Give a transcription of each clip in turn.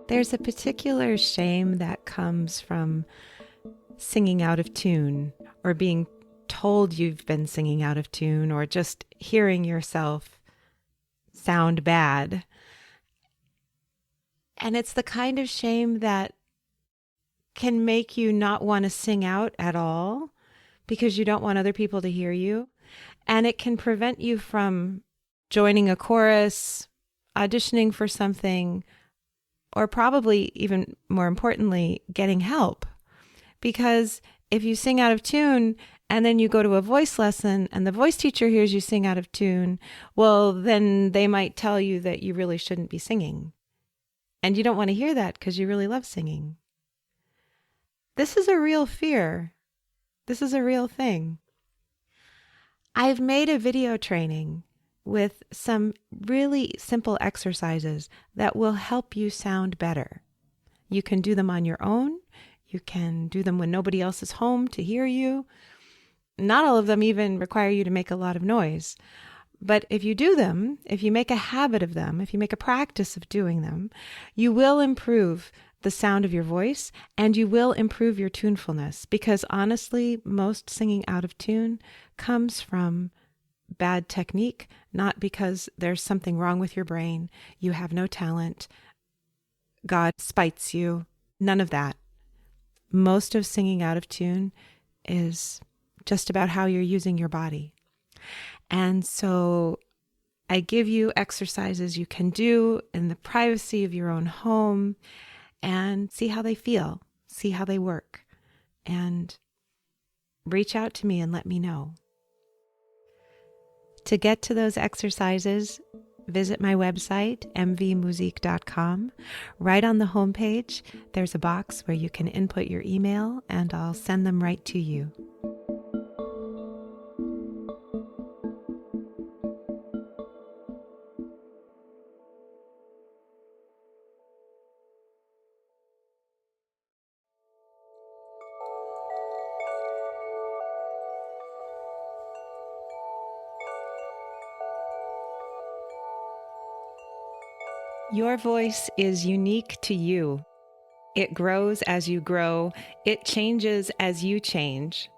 There's a particular shame that comes from singing out of tune, or being told you've been singing out of tune, or just hearing yourself sound bad. And it's the kind of shame that can make you not want to sing out at all because you don't want other people to hear you. And it can prevent you from joining a chorus, auditioning for something, or probably even more importantly, getting help. Because if you sing out of tune and then you go to a voice lesson and the voice teacher hears you sing out of tune, well, then they might tell you that you really shouldn't be singing. And you don't want to hear that because you really love singing. This is a real fear. This is a real thing. I've made a video training with some really simple exercises that will help you sound better. You can do them on your own. You can do them when nobody else is home to hear you. Not all of them even require you to make a lot of noise. But if you do them, if you make a habit of them, if you make a practice of doing them, you will improve the sound of your voice and you will improve your tunefulness. Because honestly, most singing out of tune comes from bad technique, not because there's something wrong with your brain, you have no talent, God spites you, none of that. Most of singing out of tune is just about how you're using your body. And so I give you exercises you can do in the privacy of your own home and see how they feel, see how they work, and reach out to me and let me know. To get to those exercises, visit my website, mvmusique.com. Right on the homepage, there's a box where you can input your email and I'll send them right to you. Your voice is unique to you. It grows as you grow. It changes as you change.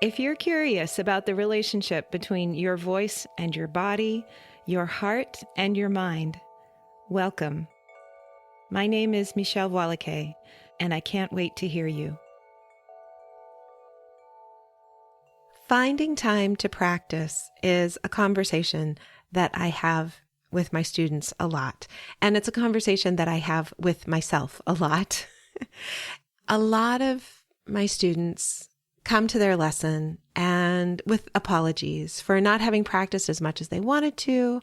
If you're curious about the relationship between your voice and your body, your heart and your mind, welcome. My name is Michèle Voillequé, and I can't wait to hear you. Finding time to practice is a conversation that I have with my students a lot. And it's a conversation that I have with myself a lot. A lot of my students come to their lesson and with apologies for not having practiced as much as they wanted to,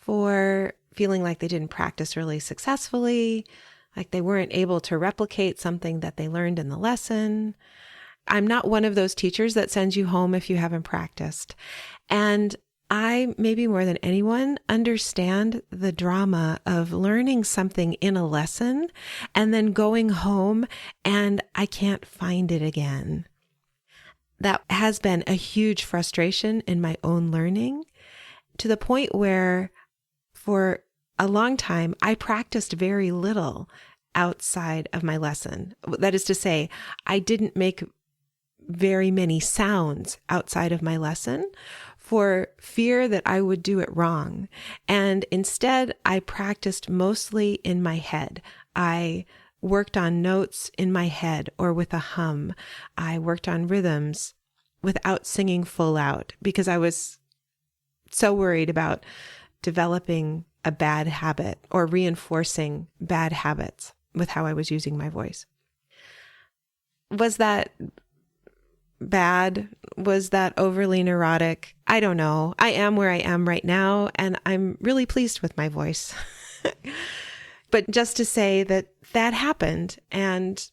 for feeling like they didn't practice really successfully, like they weren't able to replicate something that they learned in the lesson. I'm not one of those teachers that sends you home if you haven't practiced. And I, maybe more than anyone, understand the drama of learning something in a lesson and then going home and I can't find it again. That has been a huge frustration in my own learning, to the point where for a long time I practiced very little outside of my lesson. That is to say, I didn't make very many sounds outside of my lesson for fear that I would do it wrong. And instead, I practiced mostly in my head. I worked on notes in my head or with a hum. I worked on rhythms without singing full out because I was so worried about developing a bad habit or reinforcing bad habits with how I was using my voice. Was that bad? Was that overly neurotic? I don't know. I am where I am right now, and I'm really pleased with my voice. But just to say that that happened, and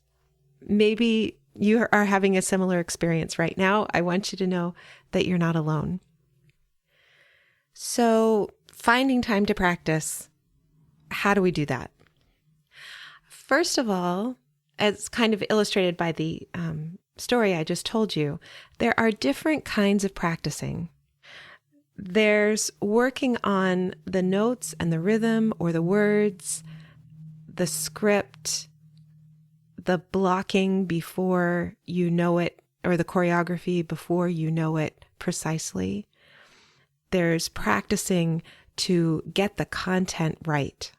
maybe you are having a similar experience right now, I want you to know that you're not alone. So, finding time to practice, how do we do that? First of all, as kind of illustrated by the story I just told you, there are different kinds of practicing. There's working on the notes and the rhythm or the words, the script, the blocking before you know it, or the choreography before you know it precisely. There's practicing to get the content right?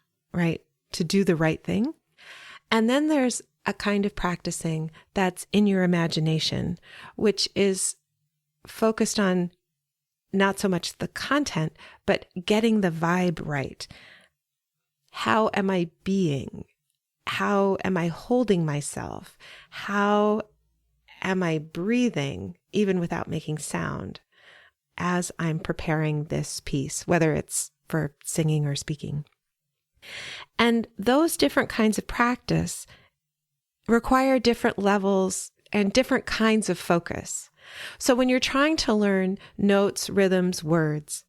To do the right thing. And then there's a kind of practicing that's in your imagination, which is focused on not so much the content, but getting the vibe right. How am I being? How am I holding myself? How am I breathing, even without making sound, as I'm preparing this piece, whether it's for singing or speaking? And those different kinds of practice require different levels and different kinds of focus. So when you're trying to learn notes, rhythms, words,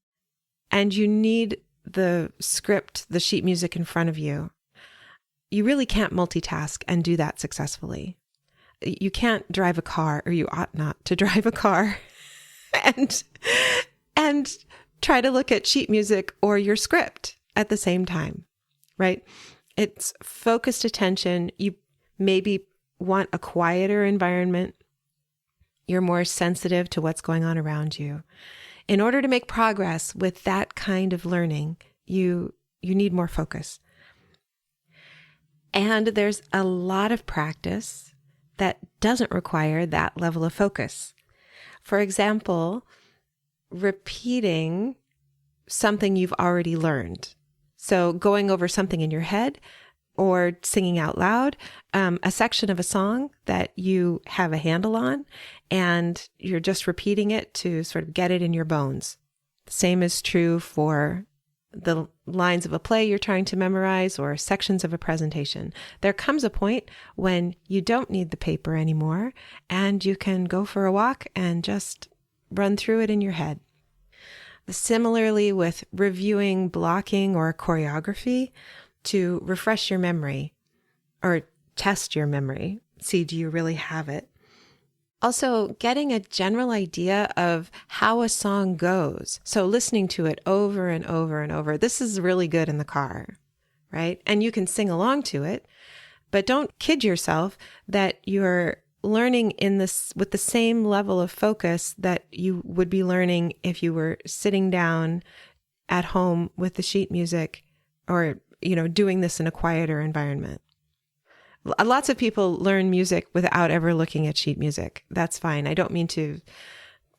and you need the script, the sheet music in front of you, you really can't multitask and do that successfully. You can't drive a car, or you ought not to drive a car and try to look at sheet music or your script at the same time, right? It's focused attention. You maybe want a quieter environment. You're more sensitive to what's going on around you. In order to make progress with that kind of learning, you need more focus. And there's a lot of practice that doesn't require that level of focus. For example, repeating something you've already learned. So going over something in your head, or singing out loud, a section of a song that you have a handle on, and you're just repeating it to sort of get it in your bones. The same is true for the lines of a play you're trying to memorize or sections of a presentation. There comes a point when you don't need the paper anymore, and you can go for a walk and just run through it in your head. Similarly, with reviewing, blocking, or choreography, to refresh your memory or test your memory. See, do you really have it? Also, getting a general idea of how a song goes. So listening to it over and over and over. This is really good in the car, right? And you can sing along to it, but don't kid yourself that you're learning in this with the same level of focus that you would be learning if you were sitting down at home with the sheet music, or doing this in a quieter environment. Lots of people learn music without ever looking at sheet music. That's fine. I don't mean to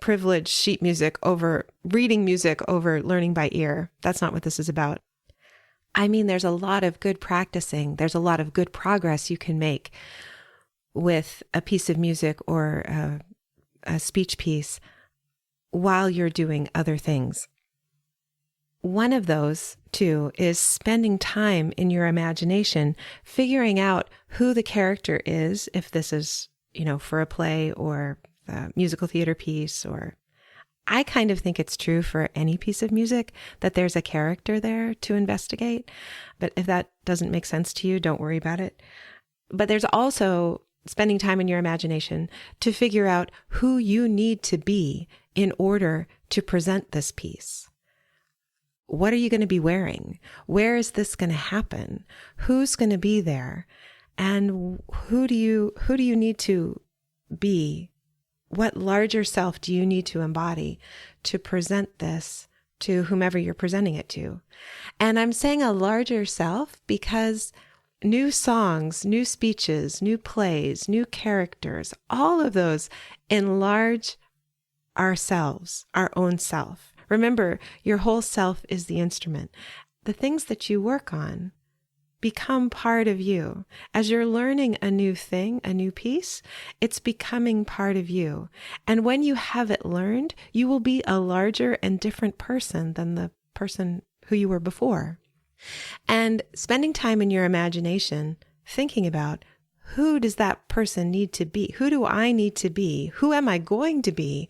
privilege sheet music over reading music over learning by ear. That's not what this is about. I mean, there's a lot of good practicing. There's a lot of good progress you can make with a piece of music or a speech piece while you're doing other things. One of those, too, is spending time in your imagination, figuring out who the character is, if this is, for a play or a musical theater piece. Or I kind of think it's true for any piece of music that there's a character there to investigate. But if that doesn't make sense to you, don't worry about it. But there's also spending time in your imagination to figure out who you need to be in order to present this piece. What are you going to be wearing? Where is this going to happen? Who's going to be there? And who do you need to be? What larger self do you need to embody to present this to whomever you're presenting it to? And I'm saying a larger self because new songs, new speeches, new plays, new characters, all of those enlarge ourselves, our own self. Remember, your whole self is the instrument. The things that you work on become part of you. As you're learning a new thing, a new piece, it's becoming part of you. And when you have it learned, you will be a larger and different person than the person who you were before. And spending time in your imagination, thinking about, who does that person need to be? Who do I need to be? Who am I going to be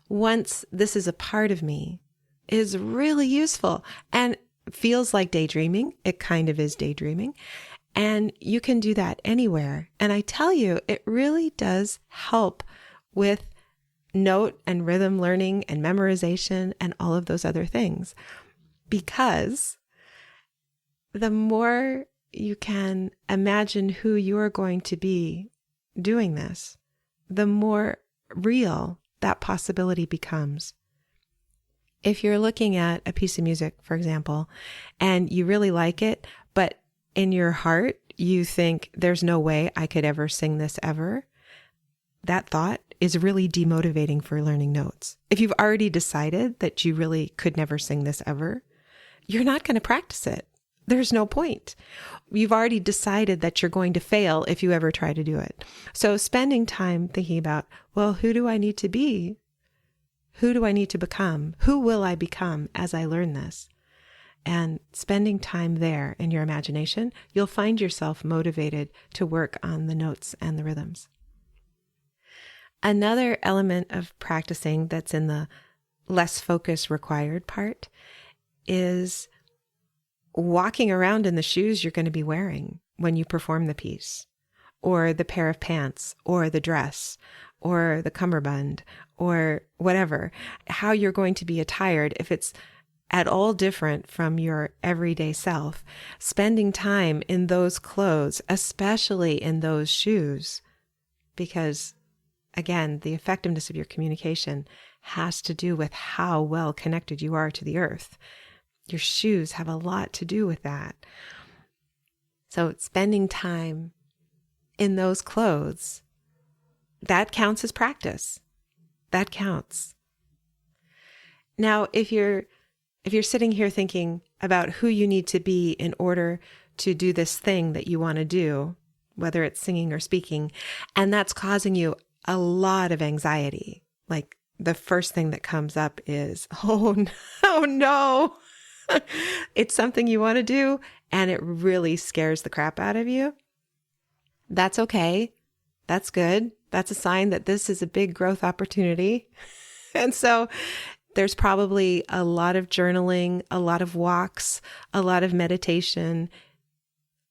once this is a part of me, is really useful and feels like daydreaming. It kind of is daydreaming. And you can do that anywhere. And I tell you, it really does help with note and rhythm learning and memorization and all of those other things. Because the more you can imagine who you're going to be doing this, the more real that possibility becomes. If you're looking at a piece of music, for example, and you really like it, but in your heart, you think there's no way I could ever sing this ever, that thought is really demotivating for learning notes. If you've already decided that you really could never sing this ever, you're not going to practice it. There's no point. You've already decided that you're going to fail if you ever try to do it. So spending time thinking about, well, who do I need to be? Who do I need to become? Who will I become as I learn this? And spending time there in your imagination, you'll find yourself motivated to work on the notes and the rhythms. Another element of practicing that's in the less focus required part is walking around in the shoes you're going to be wearing when you perform the piece, or the pair of pants, or the dress, or the cummerbund, or whatever, how you're going to be attired. If it's at all different from your everyday self, spending time in those clothes, especially in those shoes, because again, the effectiveness of your communication has to do with how well connected you are to the earth. Your shoes have a lot to do with that. So spending time in those clothes, that counts as practice. That counts. Now, if you're sitting here thinking about who you need to be in order to do this thing that you want to do, whether it's singing or speaking, and that's causing you a lot of anxiety, like the first thing that comes up is, oh no, it's something you want to do and it really scares the crap out of you. That's okay. That's good. That's a sign that this is a big growth opportunity. And so there's probably a lot of journaling, a lot of walks, a lot of meditation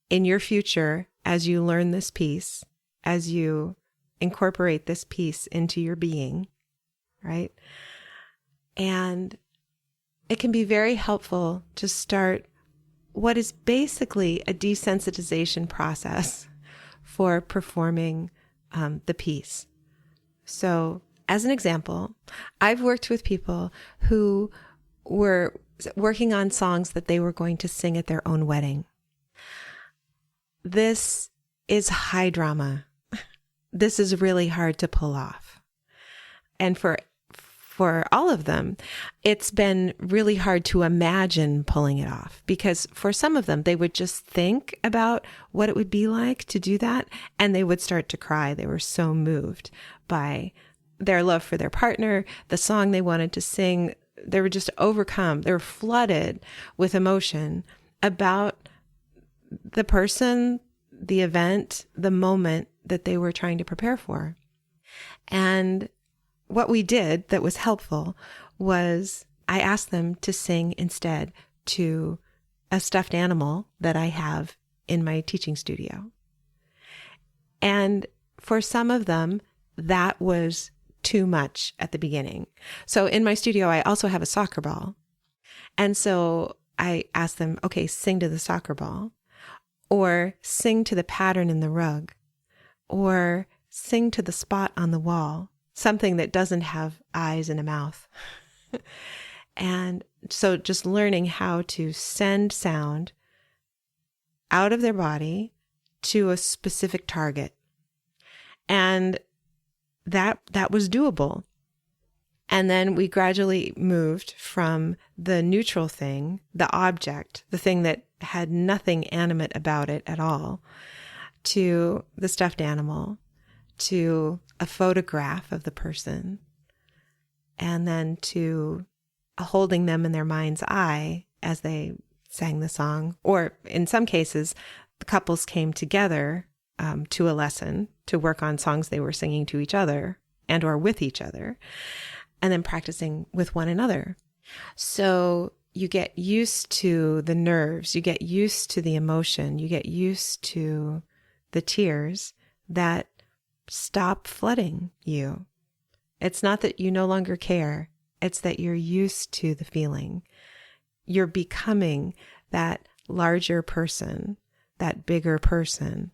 in your future as you learn this piece, as you incorporate this piece into your being, right? And it can be very helpful to start what is basically a desensitization process for performing the piece. So, as an example, I've worked with people who were working on songs that they were going to sing at their own wedding. This is high drama. This is really hard to pull off. And for all of them, it's been really hard to imagine pulling it off, because for some of them, they would just think about what it would be like to do that, and they would start to cry. They were so moved by their love for their partner, the song they wanted to sing. They were just overcome. They were flooded with emotion about the person, the event, the moment that they were trying to prepare for. And what we did that was helpful was I asked them to sing instead to a stuffed animal that I have in my teaching studio. And for some of them, that was too much at the beginning. So in my studio, I also have a soccer ball. And so I asked them, okay, sing to the soccer ball, or sing to the pattern in the rug, or sing to the spot on the wall, something that doesn't have eyes and a mouth. And so just learning how to send sound out of their body to a specific target. And that was doable. And then we gradually moved from the neutral thing, the object, the thing that had nothing animate about it at all, to the stuffed animal, to a photograph of the person, and then to holding them in their mind's eye as they sang the song. Or in some cases, the couples came together to a lesson to work on songs they were singing to each other and or with each other, and then practicing with one another. So you get used to the nerves, you get used to the emotion, you get used to the tears that stop flooding you. It's not that you no longer care. It's that you're used to the feeling. You're becoming that larger person, that bigger person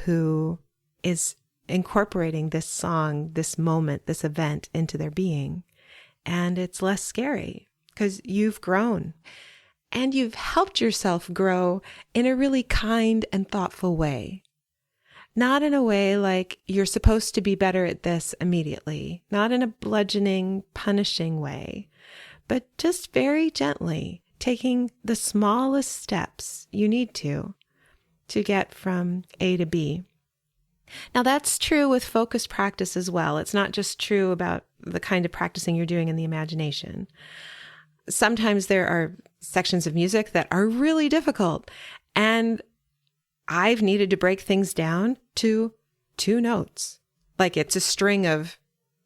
who is incorporating this song, this moment, this event into their being. And it's less scary because you've grown and you've helped yourself grow in a really kind and thoughtful way. Not in a way like you're supposed to be better at this immediately, not in a bludgeoning, punishing way, but just very gently taking the smallest steps you need to get from A to B. Now that's true with focused practice as well. It's not just true about the kind of practicing you're doing in the imagination. Sometimes there are sections of music that are really difficult, and I've needed to break things down to 2 notes. Like it's a string of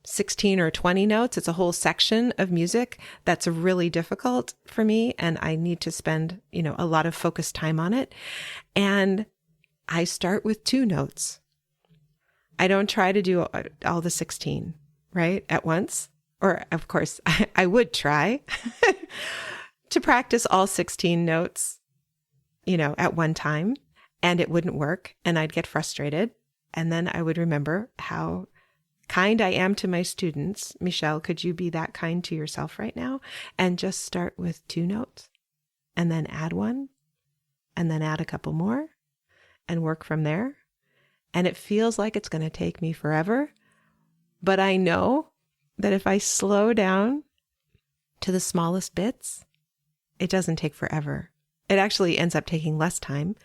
16 or 20 notes. It's a whole section of music that's really difficult for me, and I need to spend, a lot of focused time on it. And I start with 2 notes. I don't try to do all the 16, right, at once. Or, of course, I would try to practice all 16 notes, at one time, and it wouldn't work, and I'd get frustrated. And then I would remember how kind I am to my students. Michèle, could you be that kind to yourself right now? And just start with 2 notes, and then add 1, and then add a couple more, and work from there. And it feels like it's going to take me forever, but I know that if I slow down to the smallest bits, it doesn't take forever. It actually ends up taking less time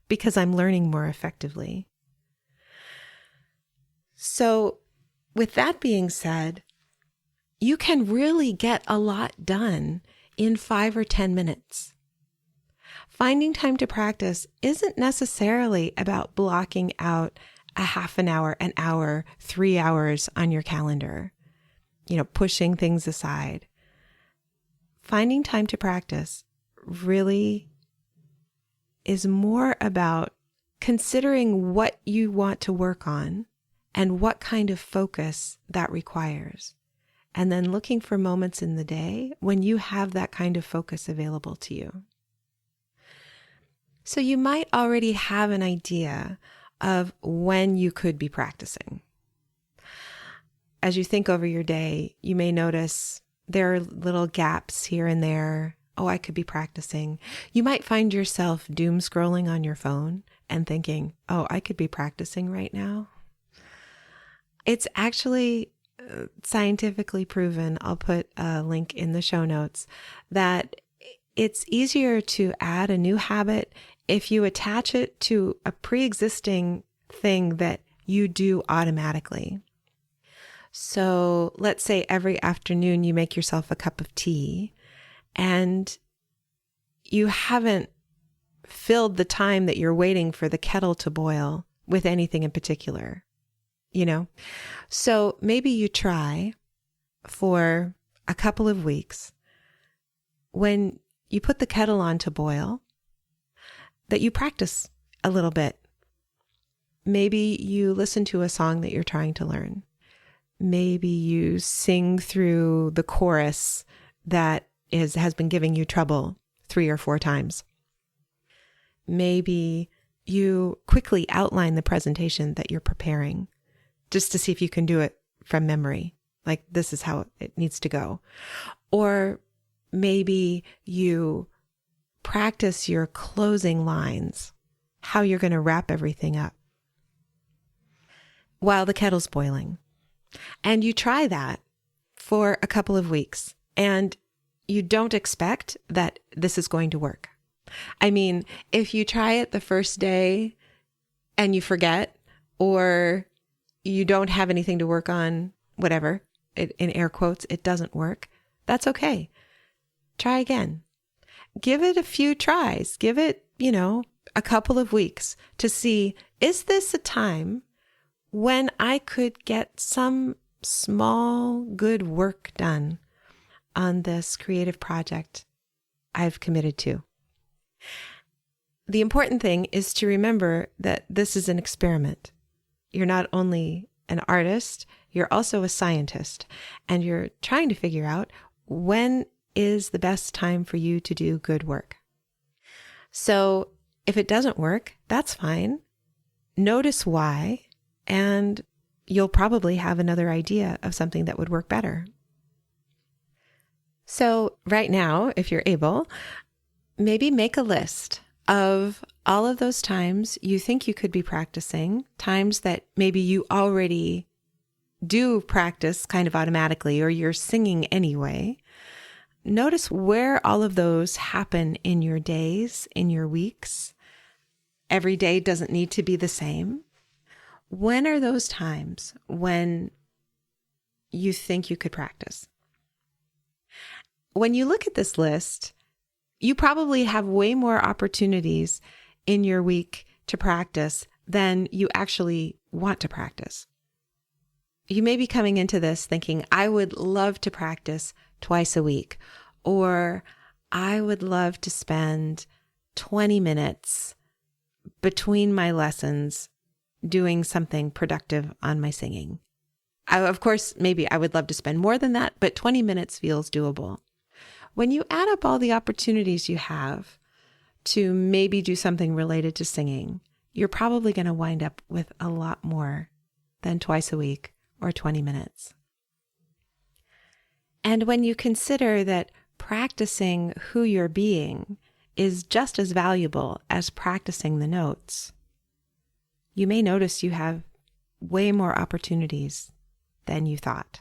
because I'm learning more effectively. So with that being said, you can really get a lot done in 5 or 10 minutes. Finding time to practice isn't necessarily about blocking out a half an hour, 3 hours on your calendar, pushing things aside. Finding time to practice really is more about considering what you want to work on and what kind of focus that requires. And then looking for moments in the day when you have that kind of focus available to you. So you might already have an idea of when you could be practicing. As you think over your day, you may notice there are little gaps here and there. Oh, I could be practicing. You might find yourself doom scrolling on your phone and thinking, oh, I could be practicing right now. It's actually scientifically proven, I'll put a link in the show notes, that it's easier to add a new habit if you attach it to a pre-existing thing that you do automatically. So let's say every afternoon you make yourself a cup of tea and you haven't filled the time that you're waiting for the kettle to boil with anything in particular, So maybe you try for a couple of weeks when you put the kettle on to boil, that you practice a little bit. Maybe you listen to a song that you're trying to learn. Maybe you sing through the chorus that has been giving you trouble 3 or 4 times. Maybe you quickly outline the presentation that you're preparing just to see if you can do it from memory. Like, this is how it needs to go. Or maybe you practice your closing lines, how you're going to wrap everything up while the kettle's boiling. And you try that for a couple of weeks, and you don't expect that this is going to work. I mean, if you try it the first day and you forget, or you don't have anything to work on, whatever, in air quotes, it doesn't work, that's okay. Try again. Give it a few tries. Give it, a couple of weeks to see, is this a time when I could get some small good work done on this creative project I've committed to? The important thing is to remember that this is an experiment. You're not only an artist, you're also a scientist, and you're trying to figure out when is the best time for you to do good work. So if it doesn't work, that's fine. Notice why, and you'll probably have another idea of something that would work better. So right now, if you're able, maybe make a list of all of those times you think you could be practicing, times that maybe you already do practice kind of automatically, or you're singing anyway. Notice where all of those happen in your days, in your weeks. Every day doesn't need to be the same. When are those times when you think you could practice? When you look at this list, you probably have way more opportunities in your week to practice than you actually want to practice. You may be coming into this thinking, I would love to practice twice a week, or I would love to spend 20 minutes between my lessons doing something productive on my singing. Of course, maybe I would love to spend more than that, but 20 minutes feels doable. When you add up all the opportunities you have to maybe do something related to singing, you're probably going to wind up with a lot more than twice a week or 20 minutes. And when you consider that practicing who you're being is just as valuable as practicing the notes, you may notice you have way more opportunities than you thought.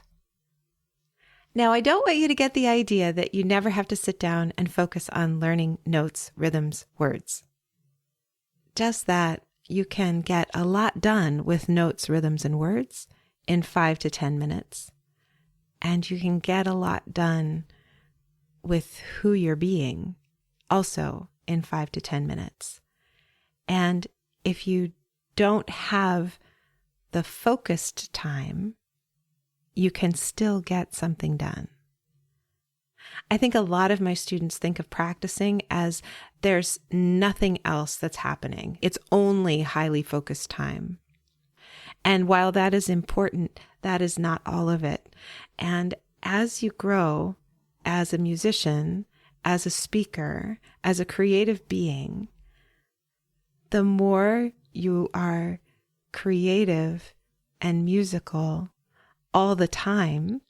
Now, I don't want you to get the idea that you never have to sit down and focus on learning notes, rhythms, words. Just that you can get a lot done with notes, rhythms, and words in 5 to 10 minutes. And you can get a lot done with who you're being also in 5 to 10 minutes. And if you don't have the focused time, you can still get something done. I think a lot of my students think of practicing as there's nothing else that's happening. It's only highly focused time. And while that is important, that is not all of it. And as you grow as a musician, as a speaker, as a creative being, the more you are creative and musical all the time,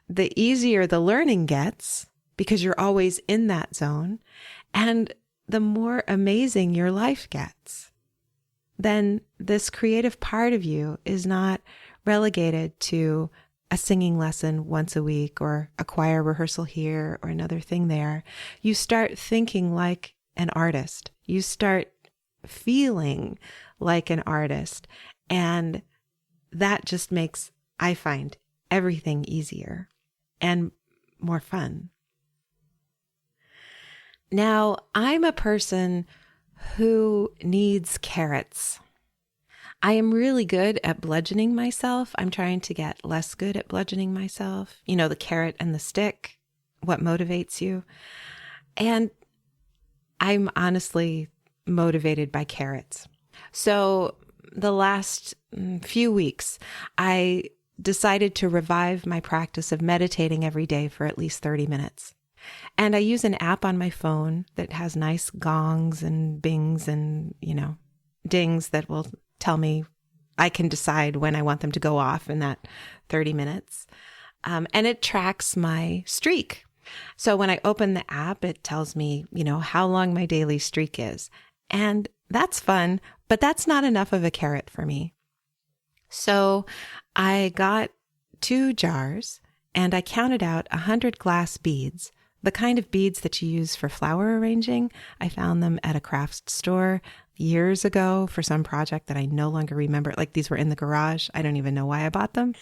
the easier the learning gets because you're always in that zone, and the more amazing your life gets. Then this creative part of you is not relegated to a singing lesson once a week or a choir rehearsal here or another thing there. You start thinking like an artist. You start feeling like an artist. And that just makes, I find, everything easier and more fun. Now, I'm a person who needs carrots. I am really good at bludgeoning myself. I'm trying to get less good at bludgeoning myself. You know, the carrot and the stick, what motivates you. And I'm honestly motivated by carrots. So the last few weeks, I decided to revive my practice of meditating every day for at least 30 minutes. And I use an app on my phone that has nice gongs and bings and, dings that will tell me I can decide when I want them to go off in that 30 minutes. And it tracks my streak. So when I open the app, it tells me, how long my daily streak is. And that's fun, but that's not enough of a carrot for me. So I got 2 jars and I counted out 100 glass beads, the kind of beads that you use for flower arranging. I found them at a craft store years ago for some project that I no longer remember. Like these were in the garage. I don't even know why I bought them,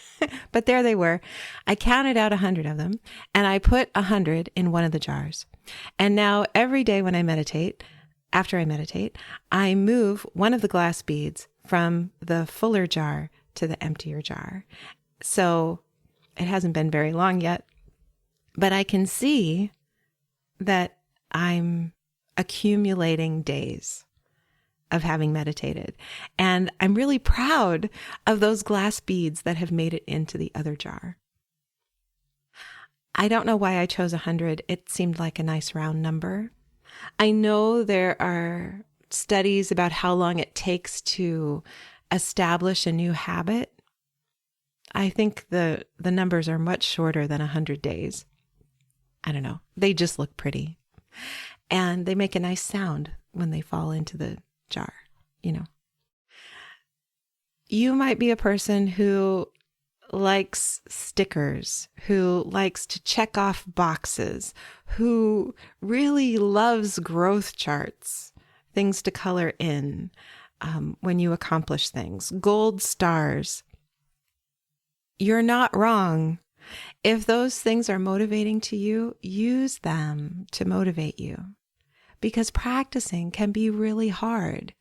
but there they were. I counted out 100 of them and I put 100 in one of the jars. And now every day when I meditate, after I meditate, I move one of the glass beads from the fuller jar to the emptier jar. So it hasn't been very long yet, but I can see that I'm accumulating days. of having meditated. And I'm really proud of those glass beads that have made it into the other jar. I don't know why I chose 100. It seemed like a nice round number. I know there are studies about how long it takes to establish a new habit. I think the numbers are much shorter than 100 days. I don't know. They just look pretty. And they make a nice sound when they fall into the jar, you know. You might be a person who likes stickers, who likes to check off boxes, who really loves growth charts, things to color in when you accomplish things, gold stars. You're not wrong. If those things are motivating to you, use them to motivate you, because practicing can be really hard.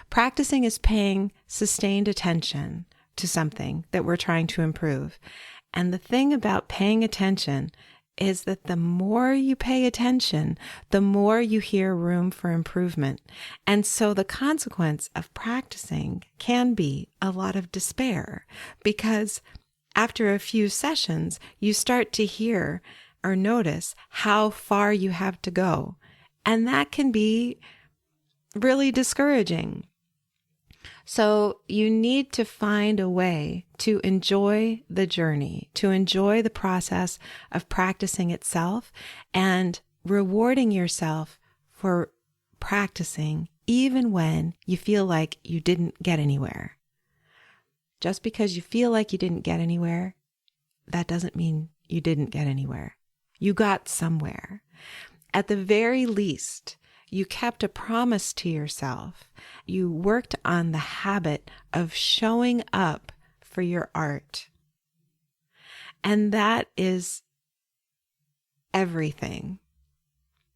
Practicing is paying sustained attention to something that we're trying to improve. And the thing about paying attention is that the more you pay attention, the more you hear room for improvement. And so the consequence of practicing can be a lot of despair, because after a few sessions, you start to hear or notice how far you have to go. And that can be really discouraging. So you need to find a way to enjoy the journey, to enjoy the process of practicing itself and rewarding yourself for practicing even when you feel like you didn't get anywhere. Just because you feel like you didn't get anywhere, that doesn't mean you didn't get anywhere. You got somewhere. At the very least, you kept a promise to yourself. You worked on the habit of showing up for your art. And that is everything.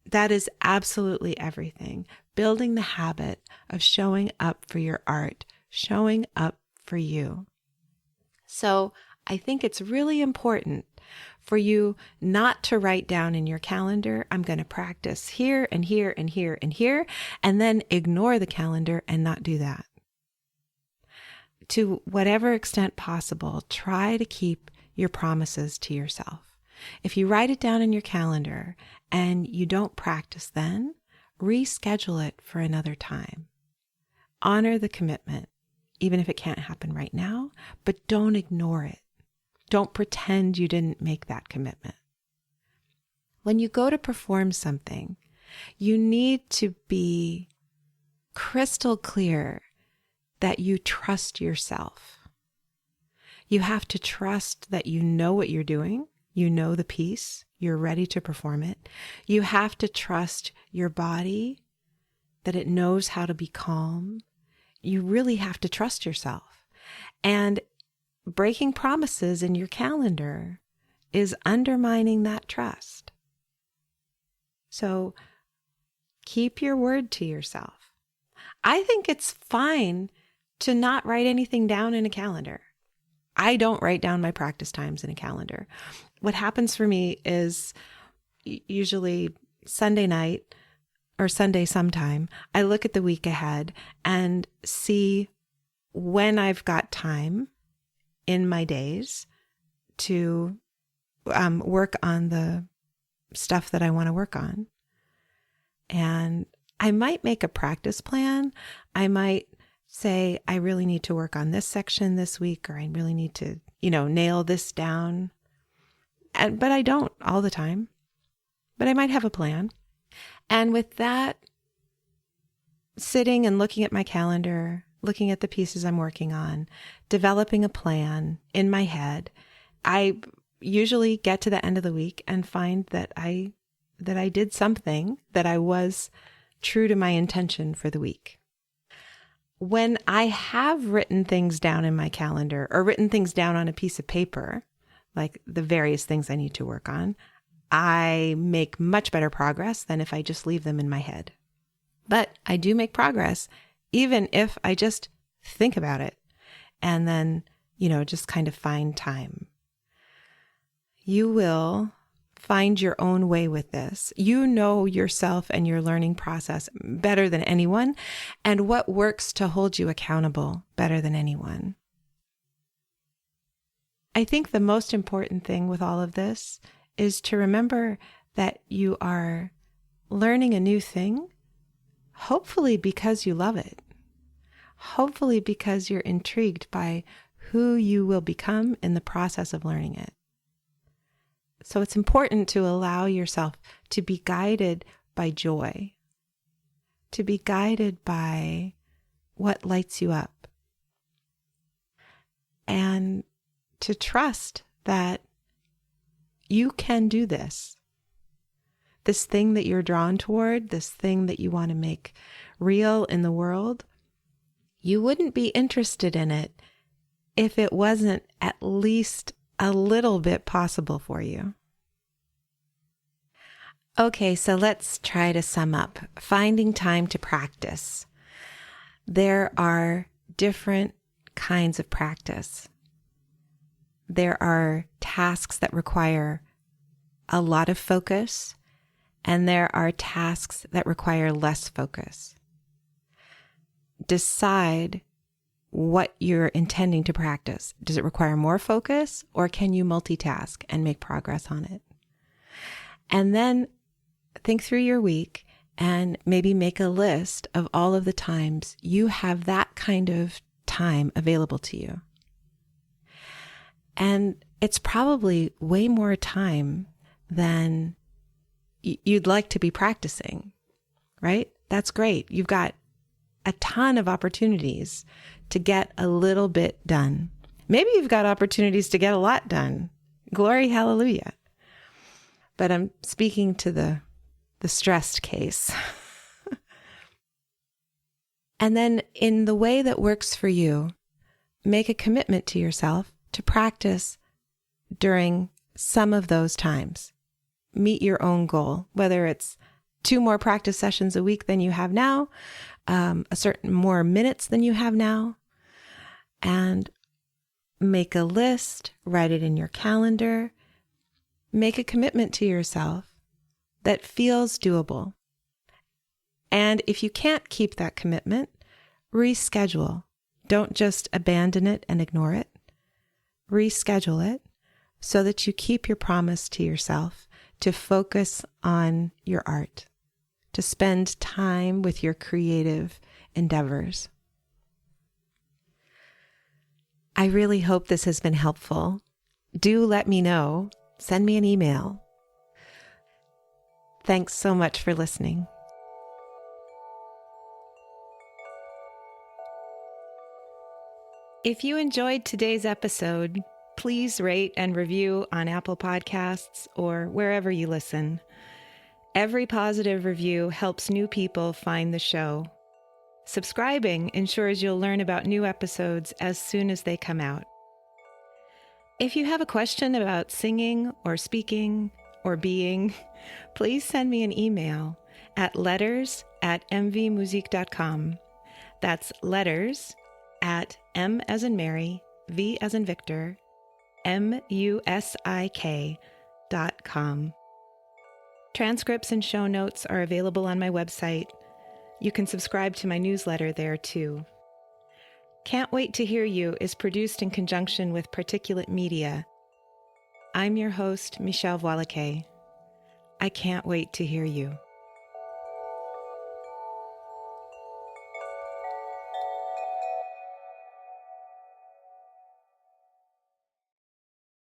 That is absolutely everything. Building the habit of showing up for your art, showing up for you. So I think it's really important for you not to write down in your calendar, I'm going to practice here and here and here and here, and then ignore the calendar and not do that. To whatever extent possible, try to keep your promises to yourself. If you write it down in your calendar and you don't practice then, reschedule it for another time. Honor the commitment, even if it can't happen right now, but don't ignore it. Don't pretend you didn't make that commitment. When you go to perform something, you need to be crystal clear that you trust yourself. You have to trust that you know what you're doing, you know the piece, you're ready to perform it. You have to trust your body, that it knows how to be calm. You really have to trust yourself. And breaking promises in your calendar is undermining that trust. So keep your word to yourself. I think it's fine to not write anything down in a calendar. I don't write down my practice times in a calendar. What happens for me is usually Sunday night or Sunday sometime, I look at the week ahead and see when I've got time in my days to work on the stuff that I want to work on. And I might make a practice plan. I might say, I really need to work on this section this week, or I really need to, nail this down. But I don't all the time. But I might have a plan. And with that, sitting and looking at my calendar, looking at the pieces I'm working on, developing a plan in my head, I usually get to the end of the week and find that I did something, that I was true to my intention for the week. When I have written things down in my calendar or written things down on a piece of paper, like the various things I need to work on, I make much better progress than if I just leave them in my head. But I do make progress even if I just think about it and then, just kind of find time. You will find your own way with this. You know yourself and your learning process better than anyone, and what works to hold you accountable better than anyone. I think the most important thing with all of this is to remember that you are learning a new thing, hopefully because you love it. Hopefully because you're intrigued by who you will become in the process of learning it. So it's important to allow yourself to be guided by joy, to be guided by what lights you up, and to trust that you can do this. This thing that you're drawn toward, this thing that you want to make real in the world, you wouldn't be interested in it if it wasn't at least a little bit possible for you. Okay, so let's try to sum up. Finding time to practice. There are different kinds of practice. There are tasks that require a lot of focus, and there are tasks that require less focus. Decide what you're intending to practice. Does it require more focus, or can you multitask and make progress on it? And then think through your week and maybe make a list of all of the times you have that kind of time available to you. And it's probably way more time than you'd like to be practicing, right? That's great. You've got a ton of opportunities to get a little bit done. Maybe you've got opportunities to get a lot done. Glory, hallelujah. But I'm speaking to the stressed case. And then in the way that works for you, make a commitment to yourself to practice during some of those times. Meet your own goal, whether it's 2 more practice sessions a week than you have now, a certain more minutes than you have now, and make a list, write it in your calendar, make a commitment to yourself that feels doable. And if you can't keep that commitment, reschedule. Don't just abandon it and ignore it. Reschedule it so that you keep your promise to yourself to focus on your art, to spend time with your creative endeavors. I really hope this has been helpful. Do let me know. Send me an email. Thanks so much for listening. If you enjoyed today's episode, please rate and review on Apple Podcasts or wherever you listen. Every positive review helps new people find the show. Subscribing ensures you'll learn about new episodes as soon as they come out. If you have a question about singing or speaking or being, please send me an email at letters@mvmusique.com. That's letters at M as in Mary, V as in Victor, MUSIK.com. Transcripts and show notes are available on my website. You can subscribe to my newsletter there too. Can't Wait to Hear You is produced in conjunction with Particulate Media. I'm your host, Michèle Voillequé. I can't wait to hear you.